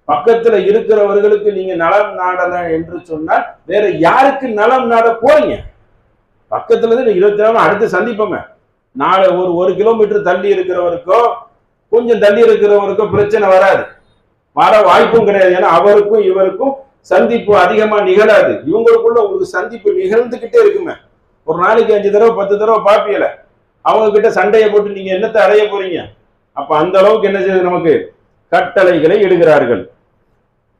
பக்கத்துல இருக்கிறவர்களுக்கு நீங்க நலம் நாடலாம் என்று சொன்னால் வேற யாருக்கு நலம் நாட போறீங்க? பக்கத்துல இருந்து 24 அடுத்து சந்திப்போமே. நாளை ஒரு கிலோமீட்டர் தள்ளி இருக்கிறவருக்கோ கொஞ்சம் தள்ளி இருக்கிறவருக்கோ பிரச்சனை வராது, வர வாய்ப்பும் கிடையாது. ஏன்னா அவருக்கும் இவருக்கும் சந்திப்பு அதிகமா நிகழாது. இவங்களுக்குள்ள உங்களுக்கு சந்திப்பு நிகழ்ந்துகிட்டே இருக்குமே. ஒரு நாளைக்கு 5 தடவை 10 தடவை பாப்பீல, அவங்க கிட்ட சண்டையை போட்டு நீங்க என்னத்தை அடைய போறீங்க? அப்ப அந்த அளவுக்கு என்ன செய்யுது, நமக்கு கட்டளைகளை இடுகிறார்கள்.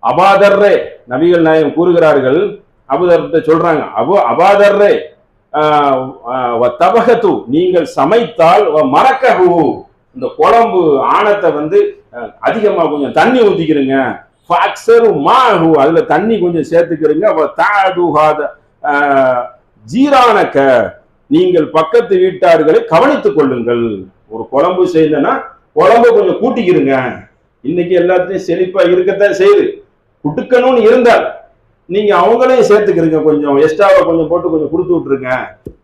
அபாதர்ரே நபிகள் நாயகம் கூறுகிறார்கள், அபுதர்கிட்ட சொல்றாங்க, அபாதர்ரே தபகத்து, நீங்கள் சமைத்தால் மறக்கஹு, இந்த குழம்பு ஆணத்தை வந்து அதிகமா கொஞ்சம் தண்ணி ஊத்திக்கிறீங்க, அதுல தண்ணி கொஞ்சம் சேர்த்துக்கிறீங்க, ஜீரானக்க, நீங்கள் பக்கத்து வீட்டார்களை கவனித்துக் கொள்ளுங்கள். ஒரு குழம்பு செய்யணும்னா குழம்பு கொஞ்சம் கூட்டிக்கிறீங்க. இன்னைக்கு எல்லாத்தையும் செழிப்பா இருக்கத்தான் செய்யுது. குடுக்கணும்னு இருந்தால் நீங்க அவங்களையும் சேர்த்துக்கிறீங்க, கொஞ்சம் எக்ஸ்ட்ராவா கொஞ்சம் போட்டு கொஞ்சம் கொடுத்து விட்டுருங்க.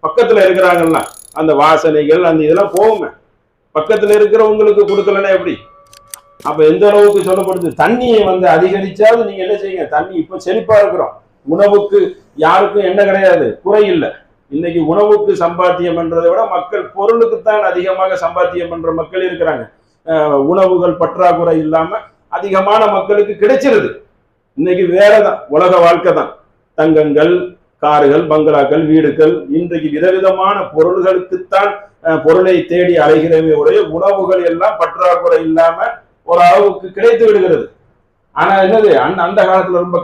பக்கத்துல இருக்கிறாங்கன்னா அந்த வாசனைகள் அந்த இதெல்லாம் போகுமே, பக்கத்துல இருக்கிறவங்களுக்கு கொடுக்கலன்னா எப்படி? அப்ப எந்த அளவுக்கு சொல்லப்படுது, தண்ணியை வந்து அதிகரிச்சாவது நீங்க என்ன செய்யுங்க. தண்ணி இப்ப செழிப்பா இருக்கிறோம், உணவுக்கு யாருக்கும் என்ன கிடையாது, குறை இல்லை. இன்னைக்கு உணவுக்கு சம்பாத்தியம் பண்றதை விட மக்கள் பொருளுக்குத்தான் அதிகமாக சம்பாத்தியம் பண்ற மக்கள் இருக்கிறாங்க. உணவுகள் பற்றாக்குறை இல்லாம அதிகமான மக்களுக்கு கிடைச்சிருது. இன்னைக்கு வேறதான் உலக வாழ்க்கை தான், தங்கங்கள், கார்கள், பங்களாக்கள், வீடுகள். இன்றைக்கு விதவிதமான பொருள்களுக்குத்தான் பொருளை தேடி அலைகிறவே உடைய உணவுகள் எல்லாம் பற்றாக்குறை இல்லாம ஒரு அளவுக்கு கிடைத்து விடுகிறது. ஆனா என்னது, அந்த காலத்துல ரொம்ப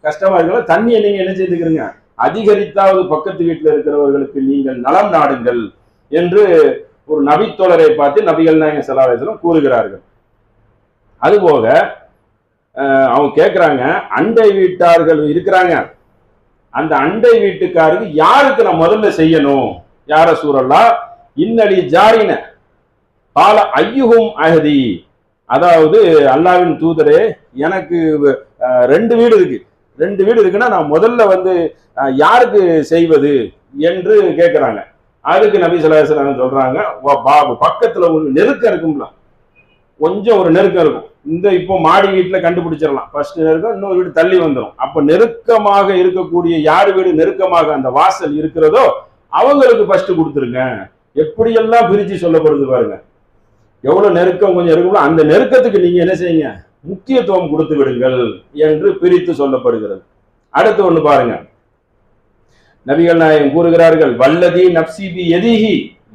கஷ்டமா இருக்கிற தண்ணியை நீங்க என்ன செய்துக்கிறீங்க, அதிகரித்தாவது பக்கத்து வீட்டில் இருக்கிறவர்களுக்கு நீங்கள் நலம் நாடுங்கள் என்று ஒரு நபித்தோழரை பார்த்து நபிகள் நாயகம் ஸல்லல்லாஹு அலைஹி வஸல்லம் கூறுகிறார்கள். அதுபோக அவங்க கேட்கிறாங்க, அண்டை வீட்டார்கள் இருக்கிறாங்க, அந்த அண்டை வீட்டுக்காருக்கு யாருக்கு நான் முதல்ல செய்யணும்? யார சூரல்லா இன்னலி ஜாரின கால ஐயுகும் அஹதி, அதாவது அல்லாவின் தூதரே, எனக்கு 2 வீடு இருக்கு, 2 வீடு இருக்குன்னா நான் முதல்ல வந்து யாருக்கு செய்வது என்று கேட்கிறாங்க. அதுக்கு நபி ஸல்லல்லாஹு அலைஹி வஸல்லம் சொல்றாங்க, பாபு பக்கத்துல ஒரு நெருக்கம் இருக்கும்ல, கொஞ்சம் ஒரு நெருக்கம் இருக்கும். இந்த இப்போ மாடி வீட்டுல கண்டுபிடிச்சிடலாம், ஃபர்ஸ்ட் நெருக்கம், இன்னொரு வீடு தள்ளி வந்துடும். அப்ப நெருக்கமாக இருக்கக்கூடிய யார் வீடு நெருக்கமாக அந்த வாசல் இருக்கிறதோ அவங்களுக்கு ஃபர்ஸ்ட் கொடுத்துருங்க. எப்படியெல்லாம் பிரிச்சு சொல்லப்படுது பாருங்க, எவ்வளவு நெருக்கம் கொஞ்சம் இருக்கும்ல, அந்த நெருக்கத்துக்கு நீங்க என்ன செய்யுங்க, முக்கியத்துவம் கொடுத்து விடுங்கள் என்று பிரித்து சொல்லப்படுகிறது. அடுத்து ஒண்ணு பாருங்க, நபிகள் நாயகம் கூறுகிறார்கள், வல்லதி நப்சி பி யதிஹி,